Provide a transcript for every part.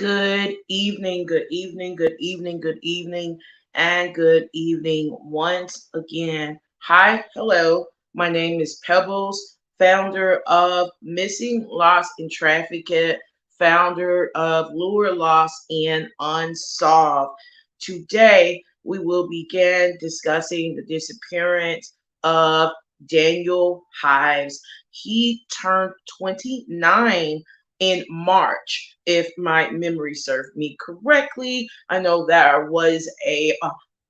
Good evening, good evening, good evening, good evening, and good evening once again. Hi, hello. My name is Pebbles, founder of Missing, Lost, and Trafficked, founder of Lure, Lost, and Unsolved. Today, we will begin discussing the disappearance of Daniel Hives. He turned 29 in March, if my memory served me correctly. I know there was a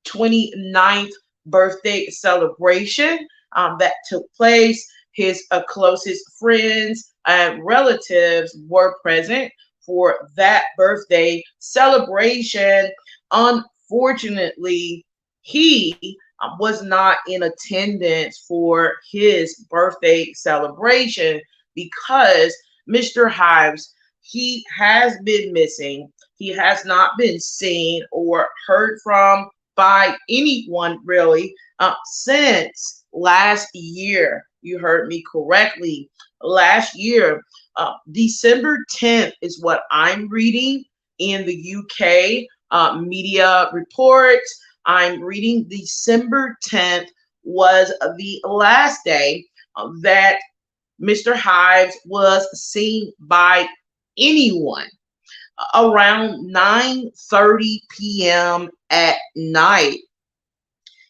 29th birthday celebration that took place. His closest friends and relatives were present for that birthday celebration. Unfortunately, he was not in attendance for his birthday celebration because Mr. Hives, he has been missing. He has not been seen or heard from by anyone really since last year. You heard me correctly. Last year, December 10th is what I'm reading in the UK media reports. I'm reading December 10th was the last day that Mr. Hives was seen by anyone around 9:30 p.m. at night.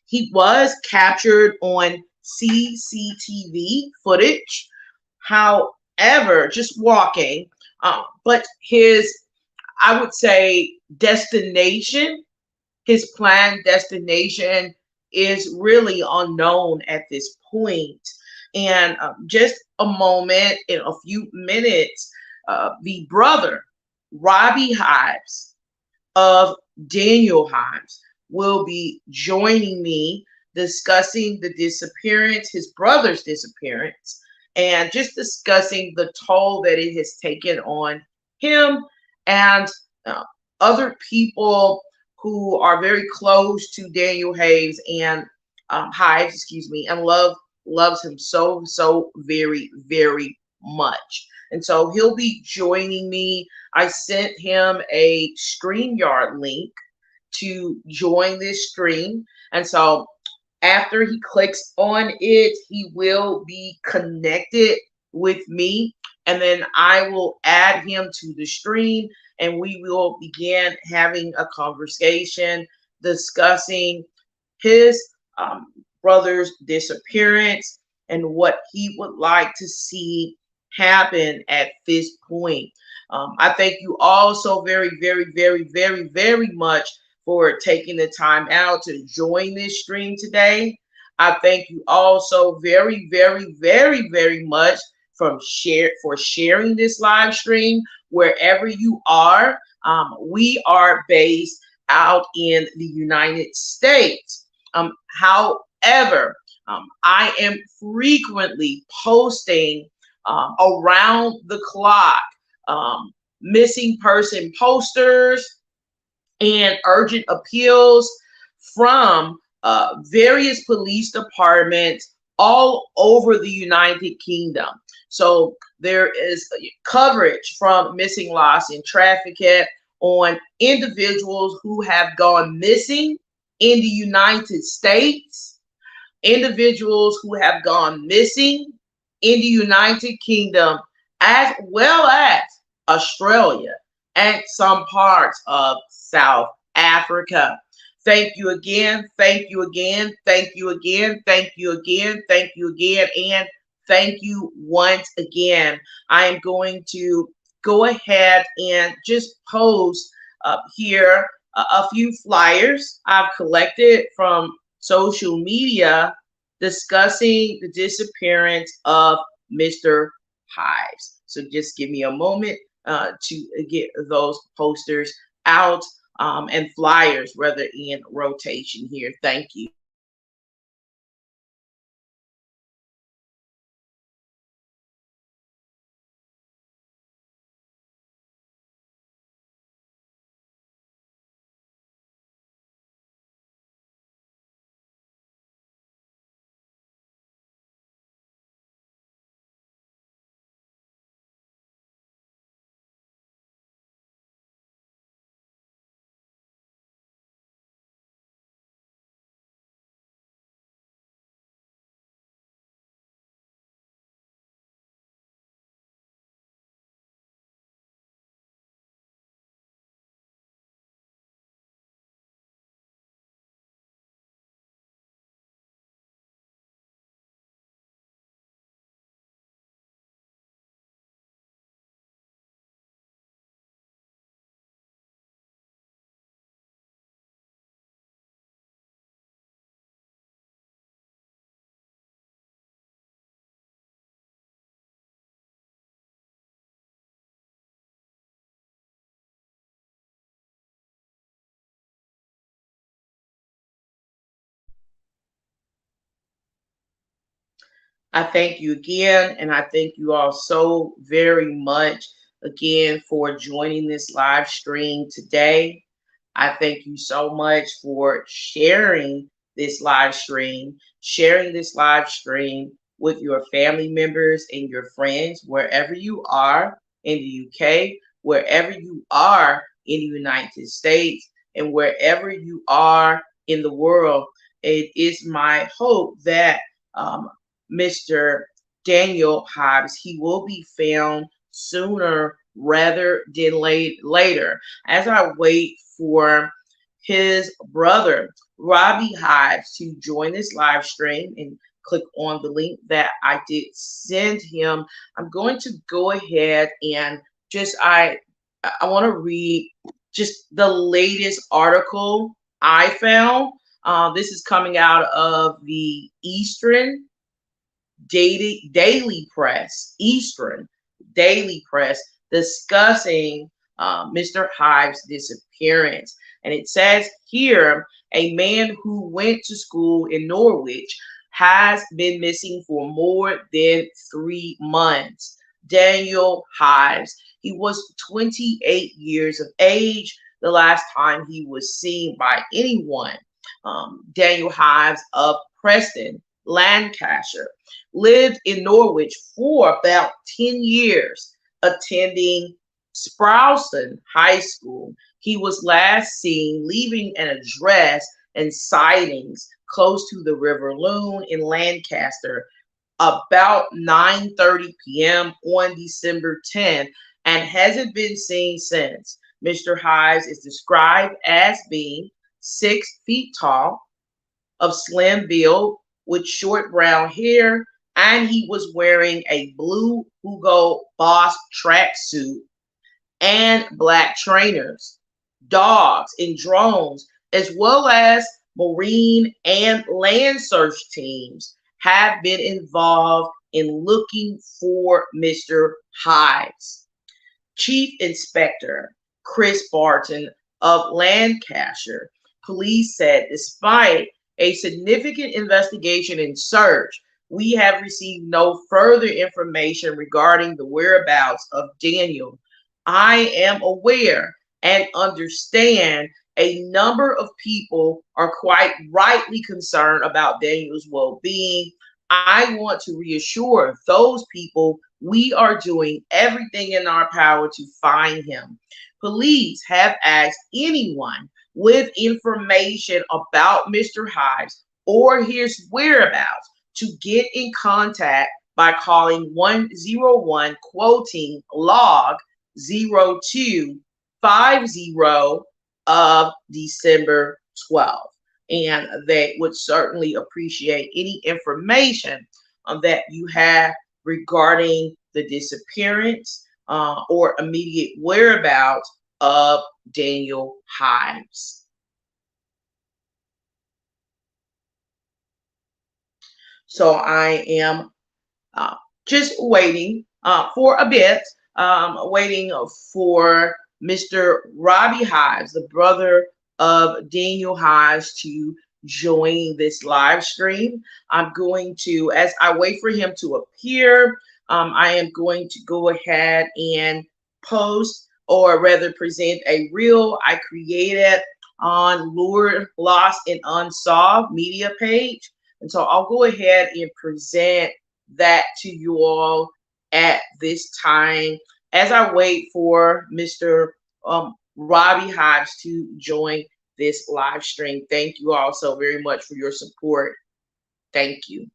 He was captured on CCTV footage. However, just walking, but his, I would say, destination, his planned destination is really unknown at this point. And just a moment, in a few minutes, the brother, Robbie Hives of Daniel Hives, will be joining me discussing the disappearance, his brother's disappearance, and just discussing the toll that it has taken on him and uh, other people who are very close to Daniel Hives and Hives, excuse me, and loves him so very very much. And so he'll be joining me. I sent him a StreamYard link to join this stream. And so after he clicks on it, he will be connected with me. And then I will add him to the stream and we will begin having a conversation discussing his brother's disappearance and what he would like to see happen at this point. I thank you all so very, very, very, very, very much for taking the time out to join this stream today. I thank you all so very, very, very, very much for sharing this live stream wherever you are. We are based out in the United States. However, I am frequently posting around the clock missing person posters and urgent appeals from various police departments all over the United Kingdom. So there is coverage from Missing, Lost, and Trafficked on individuals who have gone missing in the United States, individuals who have gone missing in the United Kingdom, as well as Australia and some parts of South Africa. Thank you again. Thank you again. Thank you again. Thank you again. Thank you again. And thank you once again. I am going to go ahead and just post up here a few flyers I've collected from social media discussing the disappearance of Mr. Hives. So just give me a moment to get those posters out and flyers rather in rotation here. Thank you. I thank you again, and I thank you all so very much again for joining this live stream today. I thank you so much for sharing this live stream with your family members and your friends, wherever you are in the UK, wherever you are in the United States, and wherever you are in the world. It is my hope that um, Mr. Daniel Hives, he will be found sooner rather than later. As I wait for his brother, Robbie Hives, to join this live stream and click on the link that I did send him, I'm going to go ahead and I want to read just the latest article I found. This is coming out of the Eastern Daily Press, discussing Mr. Hives' disappearance. And it says here, a man who went to school in Norwich has been missing for more than 3 months. Daniel Hives. He was 28 years of age the last time he was seen by anyone. Daniel Hives of Preston, Lancaster, lived in Norwich for about 10 years, attending Sprowston High School. He was last seen leaving an address in Sidings, close to the River Lune in Lancaster, about 9:30 p.m. on December 10th, and hasn't been seen since. Mr. Hives is described as being 6 feet tall, of slim build, with short brown hair, and he was wearing a blue Hugo Boss tracksuit and black trainers. Dogs and drones, as well as marine and land search teams, have been involved in looking for Mr. Hives. Chief Inspector Chris Barton of Lancaster Police said, despite a significant investigation and search, we have received no further information regarding the whereabouts of Daniel. I am aware and understand a number of people are quite rightly concerned about Daniel's well being. I want to reassure those people we are doing everything in our power to find him. Police have asked anyone with information about Mr. Hives or his whereabouts to get in contact by calling 101 quoting log 0250 of December 12th. And they would certainly appreciate any information that you have regarding the disappearance or immediate whereabouts of Daniel Hives. So I am just waiting for a bit, waiting for Mr. Robbie Hives, the brother of Daniel Hives, to join this live stream. I'm going to, as I wait for him to appear, I am going to go ahead and post, or rather present, a reel I created on Lured, Lost, and Unsolved media page. And so I'll go ahead and present that to you all at this time as I wait for Mr. Robbie Hives to join this live stream. Thank you all so very much for your support. Thank you.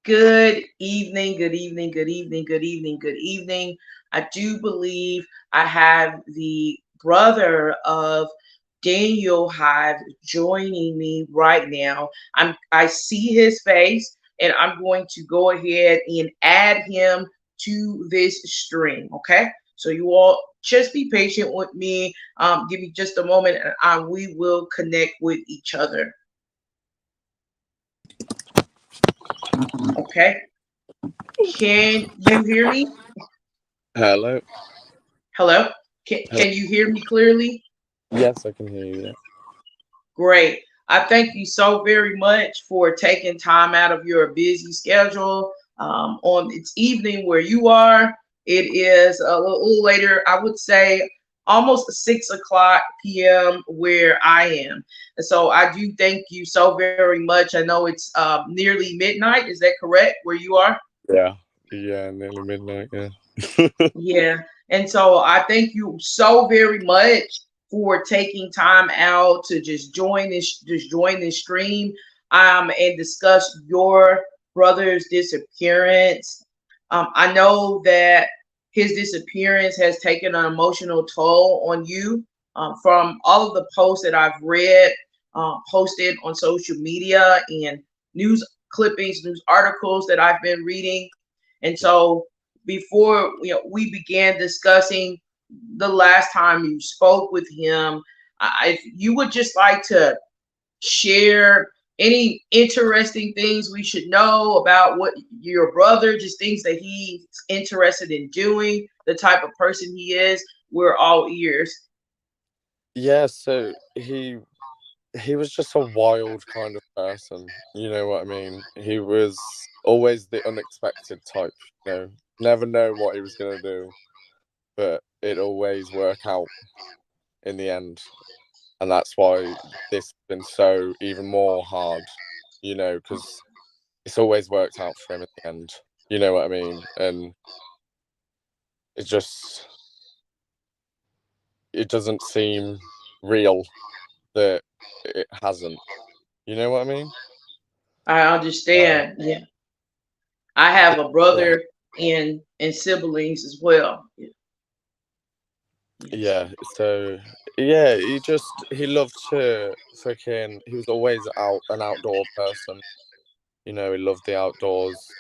Good evening, good evening, good evening, good evening, good evening. I do believe I have the brother of Daniel Hive joining me right now. I see his face and I'm going to go ahead and add him to this stream. Okay. So you all just be patient with me. Give me just a moment and we will connect with each other. Okay. Can you hear me? Hello. Hello? Hello. Can you hear me clearly? Yes, I can hear you. Yeah. Great. I thank you so very much for taking time out of your busy schedule. On its evening where you are, it is a little later, I would say almost 6 o'clock p.m. where I am. And so I do thank you so very much. I know it's nearly midnight. Is that correct where you are? Yeah. Yeah. Nearly midnight. Yeah. Yeah. And so I thank you so very much for taking time out to just join this stream and discuss your brother's disappearance. I know that his disappearance has taken an emotional toll on you from all of the posts that I've read, posted on social media and news clippings, news articles that I've been reading. And so before we began discussing the last time you spoke with him, if you would just like to share any interesting things we should know about what your brother, just things that he's interested in doing, the type of person he is, we're all ears. Yeah. So he was just a wild kind of person. You know what I mean? He was always the unexpected type. Never know what he was gonna do, but it always work out in the end, and that's why this has been so even more hard. Because it's always worked out for him in the end. You know what I mean? And it just it doesn't seem real that it hasn't. You know what I mean? I Uh, understand. Yeah. I have a yeah, brother and siblings as well. Yes. yeah. So yeah, he loved to freaking. He was always an outdoor person. He loved the outdoors.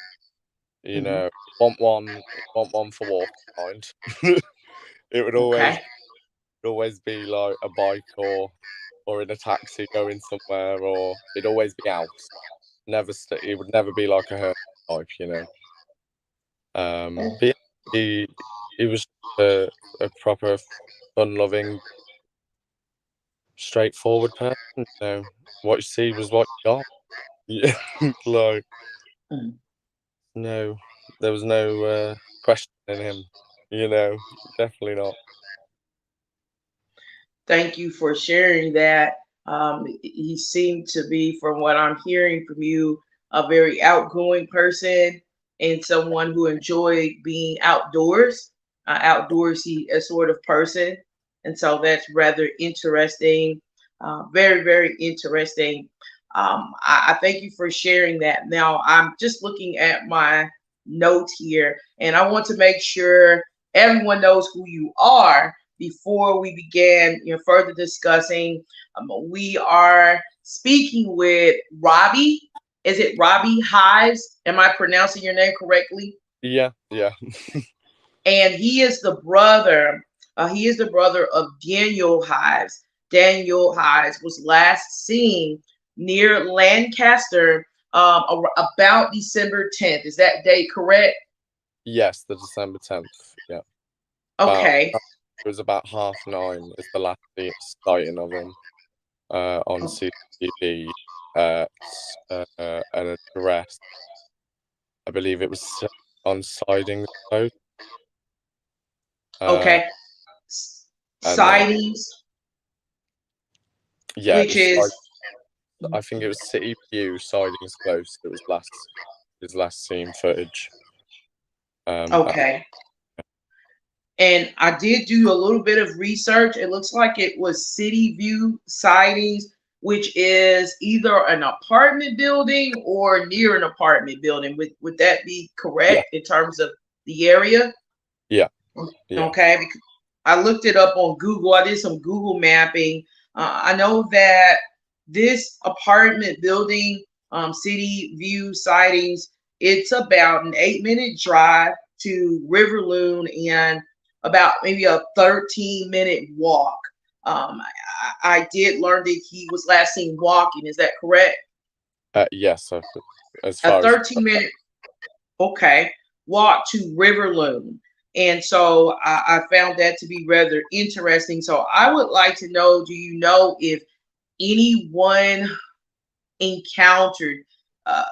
You Hmm. know, want one for walking behind. It would always Okay. always be like a bike or in a taxi going somewhere, or it'd always be out. Never it would never be like a herd type. But yeah, he was a proper fun-loving, straightforward person. What you see was what you got. Yeah, like Mm. no, there was no question in him. Definitely not. Thank you for sharing that. He seemed to be, from what I'm hearing from you, a very outgoing person and someone who enjoyed being outdoors, outdoorsy sort of person. And so that's rather interesting, very, very interesting. I thank you for sharing that. Now, I'm just looking at my notes here, and I want to make sure everyone knows who you are before we began further discussing. We are speaking with Robbie. Is it Robbie Hives? Am I pronouncing your name correctly? Yeah, yeah, And he is the brother. He is the brother of Daniel Hives. Daniel Hives was last seen near Lancaster about December 10th. Is that date correct? yes. The December 10th. Yeah, about Okay. it was about 9:30. Is the last sighting of him on CCTV an address. I believe it was on Sidings Close. Uh, Okay. and then Sidings, yeah, it which was is I think it was City View Sidings Close. It was his last seen footage. Uh, okay. And I did do a little bit of research. It looks like it was City View Sidings, which is either an apartment building or near an apartment building. Would that be Yeah, correct in terms of the area? yeah, yeah. Okay, because I looked it up on Google. I did some Google mapping. I know that this apartment building, City View Sidings, it's about an 8-minute drive to River Lune and about maybe a 13-minute walk. I did learn that he was last seen walking. Is that correct? Yes, as A far as 13-minute, okay, walk to River Lune. And so I found that to be rather interesting. So I would like to know, do you know if anyone encountered uh,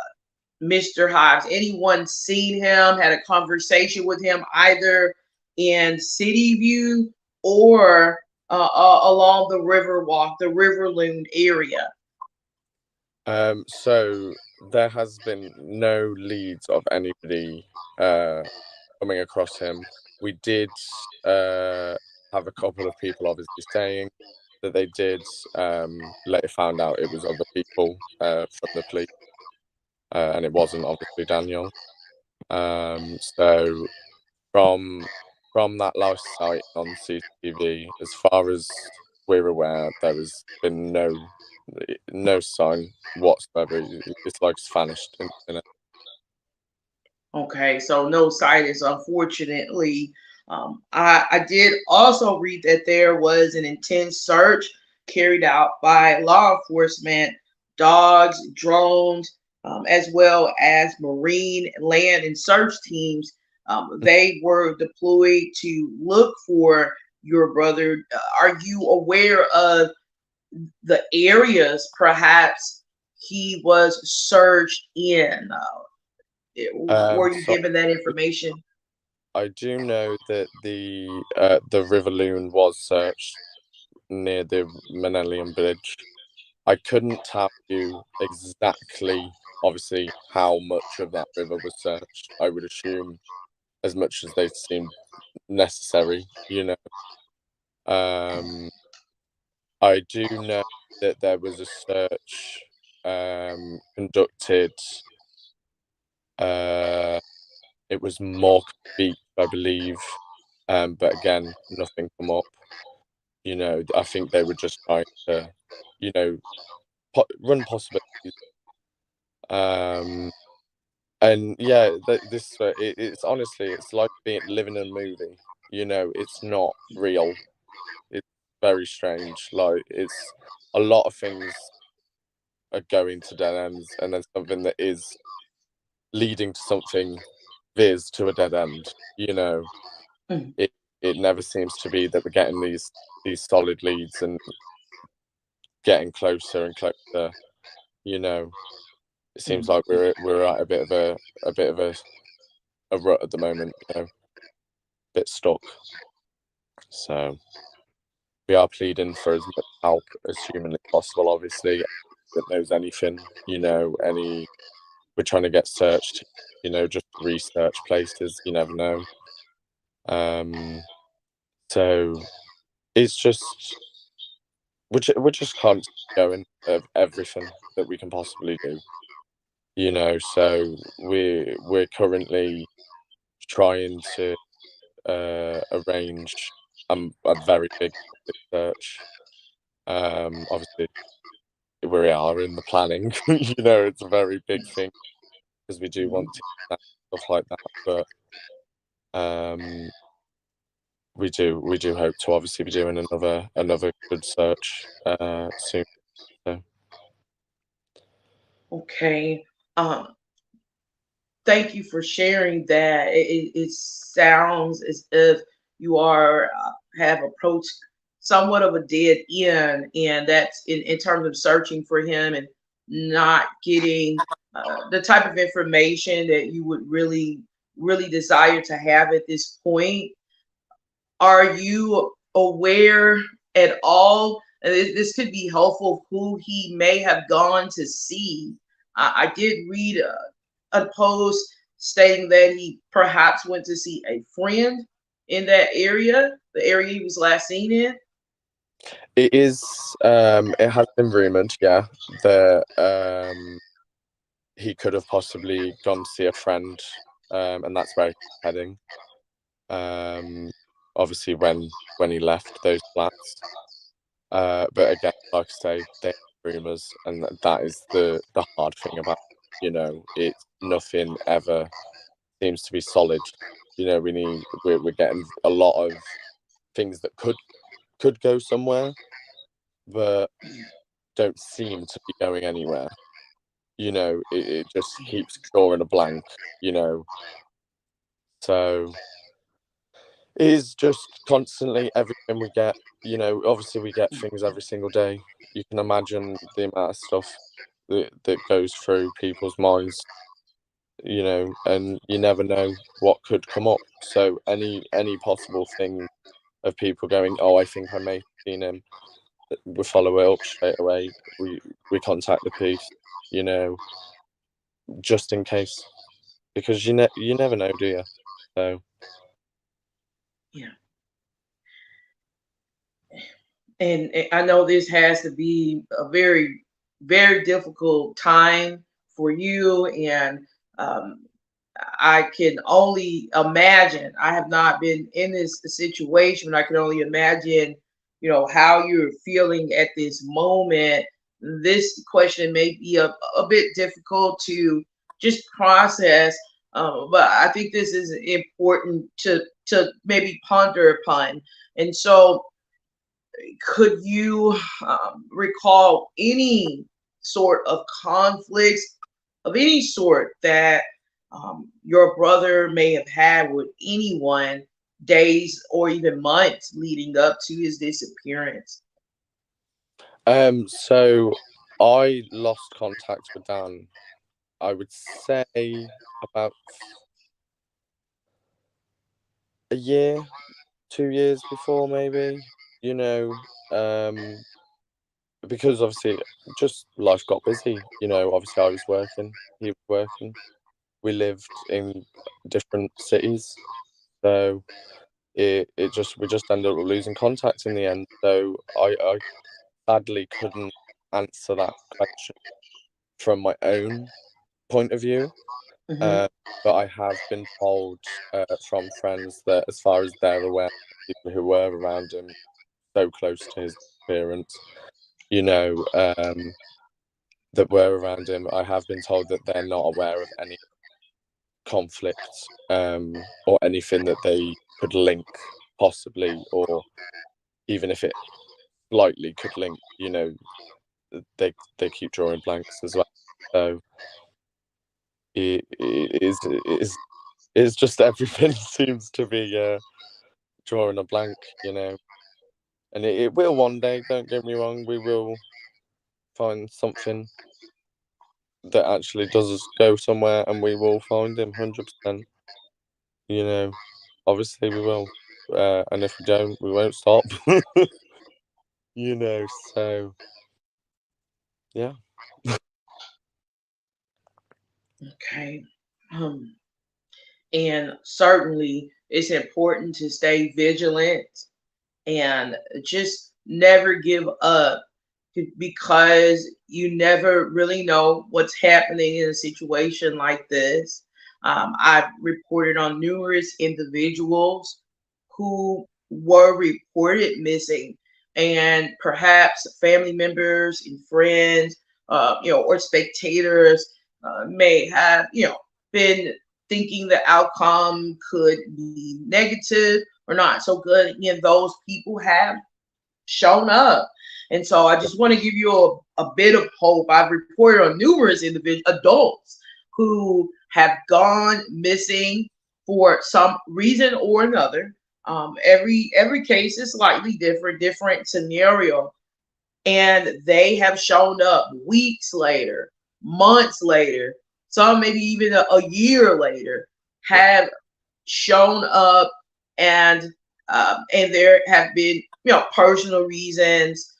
Mr. Hives? Anyone seen him, had a conversation with him either in City View or along the river walk, the River Lune area? so there has been no leads of anybody coming across him. We did have a couple of people obviously saying that they did. Later found out it was other people from the police, and it wasn't obviously Daniel. So from that last sight on CCTV, as far as we're aware, there has been no sign whatsoever. It's like it's vanished in it. Okay, so no sightings, unfortunately. I did also read that there was an intense search carried out by law enforcement, dogs, drones, as well as marine, land, and search teams. They were deployed to look for your brother. Are you aware of the areas perhaps he was searched in? Were you So given that information? I do know that the River Lune was searched near the Millennium Bridge. I couldn't tell you exactly, obviously, how much of that river was searched. I would assume as much as they seemed necessary, you know. Um, I do know that there was a search conducted. Uh, it was more Beach, I believe, but again, nothing come up. You know, I think they were just trying to, you know, run possibilities. Um, and yeah, this it's honestly, it's like being living in a movie. You know, it's not real. It's very strange. Like it's a lot of things are going to dead ends, and then something that is leading to something veers to a dead end. You know, Mm, it it never seems to be that we're getting these solid leads and getting closer and closer. You know, it seems mm. like we're at a bit of a rut at the moment. You know, bit stuck. So we are pleading for as much help as humanly possible. Obviously, that knows anything. You know, we're trying to get searched. You know, just research places. You never know. Um, so it's just we're just constantly going of everything that we can possibly do. You know, so we're currently trying to arrange a very big search. Obviously, we are in the planning. You know, it's a very big thing because we do want to stuff like that. But um, we do hope to obviously be doing another good search soon. So. Okay. Um, Thank you for sharing that. It sounds as if you are have approached somewhat of a dead end, and that's in terms of searching for him and not getting the type of information that you would really desire to have at this point. Are you aware at all? And this could be helpful. Who he may have gone to see. I did read a post stating that he perhaps went to see a friend in that area, the area he was last seen in. It is. It has been rumored, yeah, that he could have possibly gone to see a friend, and that's where he's heading. Obviously, when he left those flats. But again, like I say, they're rumors, and that is the hard thing about it's nothing ever seems to be solid. We're getting a lot of things that could go somewhere, but don't seem to be going anywhere. It just keeps drawing a blank. So it is just constantly everything we get. Obviously we get things every single day. You can imagine the amount of stuff that goes through people's minds. And you never know what could come up. So any possible thing of people going, oh, I think I may have seen him, we follow it up straight away. We contact the police, just in case, because you never know, do you? So Yeah. And I know this has to be a very, very difficult time for you. And I can only imagine. I have not been in this situation. I can only imagine, how you're feeling at this moment. This question may be a bit difficult to just process, but I think this is important to maybe ponder upon. And so, could you recall any sort of conflicts of any sort that your brother may have had with anyone days or even months leading up to his disappearance? so I lost contact with Dan, I would say, about a year, 2 years before, maybe. Because obviously just life got busy. Obviously I was working, he was working. We lived in different cities, so we just ended up losing contact in the end. So I sadly couldn't answer that question from my own point of view. Hmm. But I have been told from friends that, as far as they're aware, people who were around him so close to his appearance, that were around him, I have been told that they're not aware of any conflict, or anything that they could link, possibly, or even if it slightly could link, they keep drawing blanks as well. So it's just everything seems to be drawing a blank, and it will one day. Don't get me wrong, we will find something that actually does us go somewhere, and we will find him 100%. Obviously we will, and if we don't, we won't stop. So yeah. Okay. Um, and certainly it's important to stay vigilant and just never give up because you never really know what's happening in a situation like this. I've reported on numerous individuals who were reported missing, and perhaps family members and friends, or spectators may have, been thinking the outcome could be negative or not so good. And those people have shown up. And so I just want to give you a bit of hope. I've reported on numerous adults who have gone missing for some reason or another. Every case is slightly different scenario, and they have shown up weeks later, months later, some maybe even a year later, have shown up, and there have been personal reasons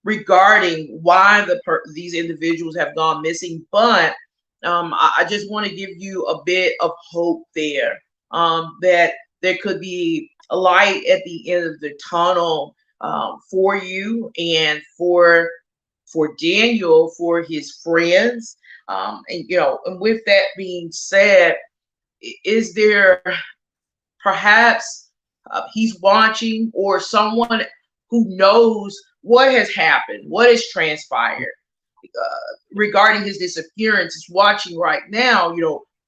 regarding why these individuals have gone missing. But I just want to give you a bit of hope there, that there could be a light at the end of the tunnel, for you and for Daniel, for his friends. And and with that being said, is there perhaps he's watching, or someone who knows what has happened, what has transpired regarding his disappearance is watching right now?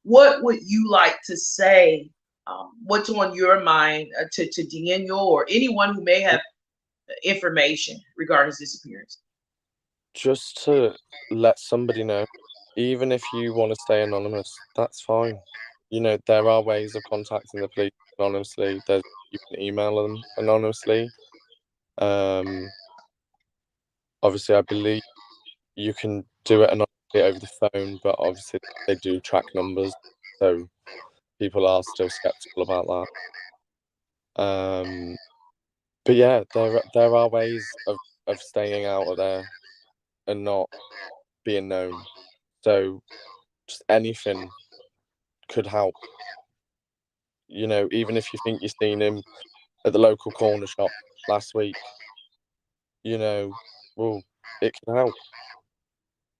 What would you like to say? What's on your mind to Daniel or anyone who may have information regarding his disappearance? Just to let somebody know, even if you want to stay anonymous, that's fine. There are ways of contacting the police anonymously. You can email them anonymously. Obviously, I believe you can do it anonymously over the phone, but obviously they do track numbers, so people are still skeptical about that. But yeah, there are ways of staying out of there and not being known. So just anything could help. Even if you think you've seen him at the local corner shop last week, well, it can help.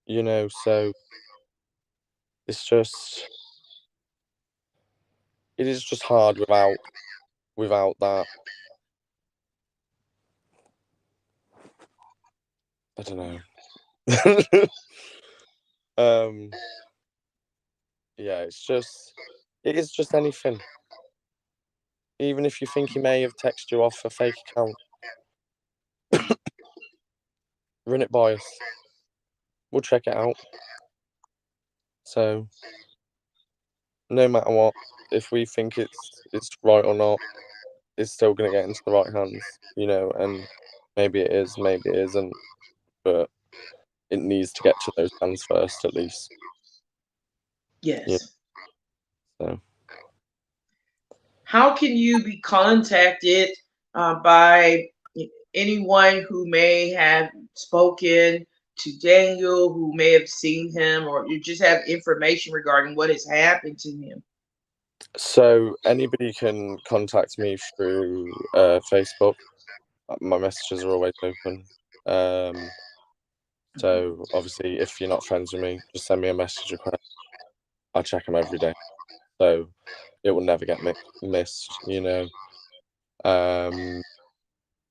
So it is just hard without that. I don't know. Yeah, it is just anything. Even if you think he may have texted you off a fake account, run it by us. We'll check it out. So no matter what, if we think it's right or not, it's still going to get into the right hands, and maybe it is, maybe it isn't, but it needs to get to those hands first, at least. Yes. Yeah. So how can you be contacted by anyone who may have spoken to Daniel, who may have seen him, or you just have information regarding what has happened to him? So anybody can contact me through Facebook. My messages are always open. So obviously, if you're not friends with me, just send me a message request. I check them every day, so it will never get missed.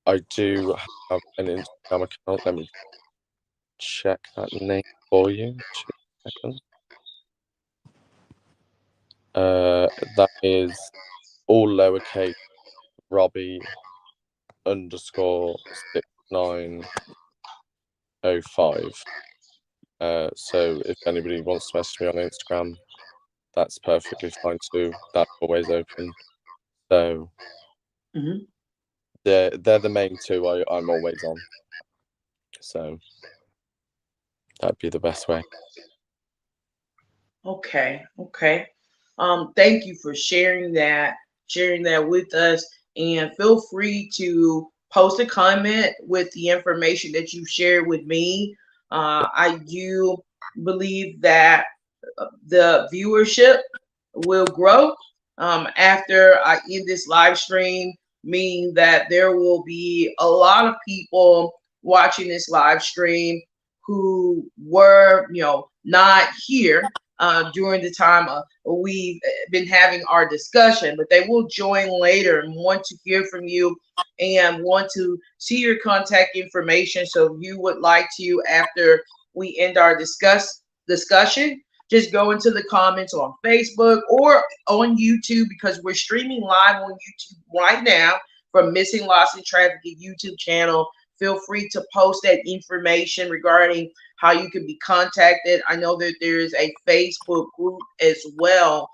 I do have an Instagram account. Let me check that name for you. 2 seconds. That is all lowercase, Robbie _6905. So if anybody wants to message me on Instagram, that's perfectly fine too. That's always open. So they're the main two I'm always on. So that'd be the best way. Okay. Thank you for sharing that with us. And feel free to post a comment with the information that you shared with me. I do believe that the viewership will grow after I end this live stream, meaning that there will be a lot of people watching this live stream who were, not here during the time we've been having our discussion, but they will join later and want to hear from you and want to see your contact information. So if you would like to, after we end our discussion, just go into the comments on Facebook or on YouTube, because we're streaming live on YouTube right now from Missing Lost in Traffic YouTube channel. Feel free to post that information regarding how you can be contacted. I know that there is a Facebook group as well.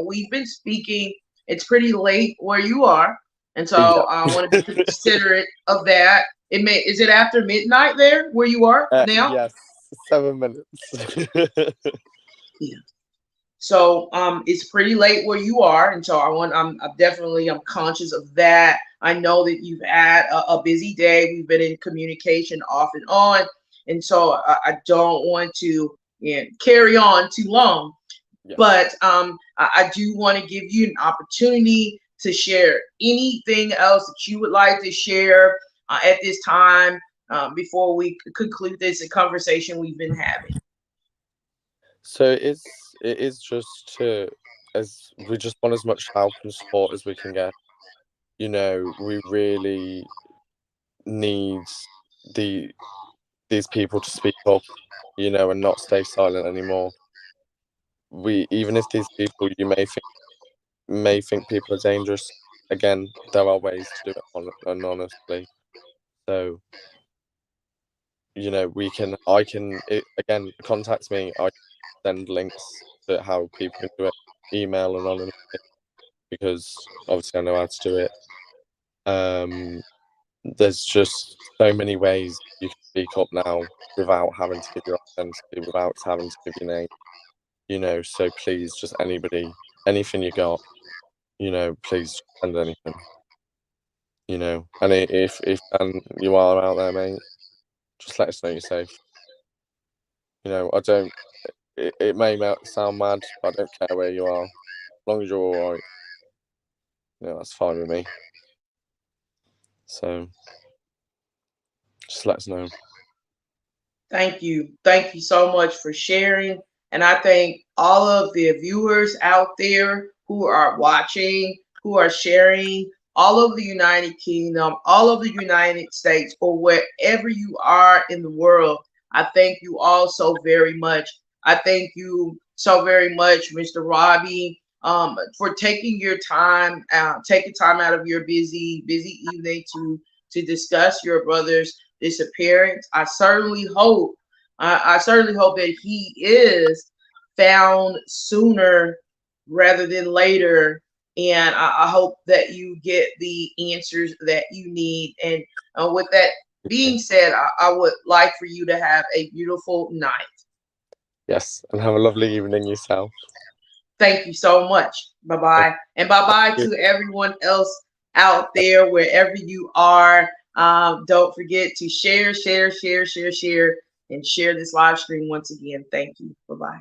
We've been speaking. It's pretty late where you are, and so I want to be considerate of that. Is it after midnight there where you are now? Yes, 7 minutes. Yeah. So it's pretty late where you are, and so I'm definitely conscious of that. I know that you've had a busy day. We've been in communication off and on, and so I don't want to carry on too long. Yes. But I do want to give you an opportunity to share. Anything else that you would like to share at this time before we conclude this conversation we've been having? So it is just to, as we just want as much help and support as we can get. You know, we really need the these people to speak up, you know, and not stay silent anymore. We, even if these people you may think people are dangerous, again, there are ways to do it anonymously. So, you know, again, contact me. I send links to how people can do it, email anonymously, because obviously I know how to do it. There's just so many ways you can speak up now without having to give your identity, without having to give your name, you know. So please, just anybody, anything you got, you know, please send anything, you know. And if and you are out there, mate, just let us know you're safe. You know, I don't. It may sound mad, but I don't care where you are, as long as you're all right. You know, that's fine with me. So just let us know. Thank you. Thank you so much for sharing. And I thank all of the viewers out there who are watching, who are sharing, all over the United Kingdom, all over the United States, or wherever you are in the world. I thank you all so very much. I thank you so very much, Mr. Robbie, for taking time out of your busy evening to discuss your brother's disappearance. I certainly hope that he is found sooner rather than later. And I hope that you get the answers that you need. And with that being said, I would like for you to have a beautiful night. Yes, and have a lovely evening yourself. Thank you so much. Bye bye. And bye bye to everyone else out there, wherever you are. Don't forget to share, and share this live stream once again. Thank you. Bye bye.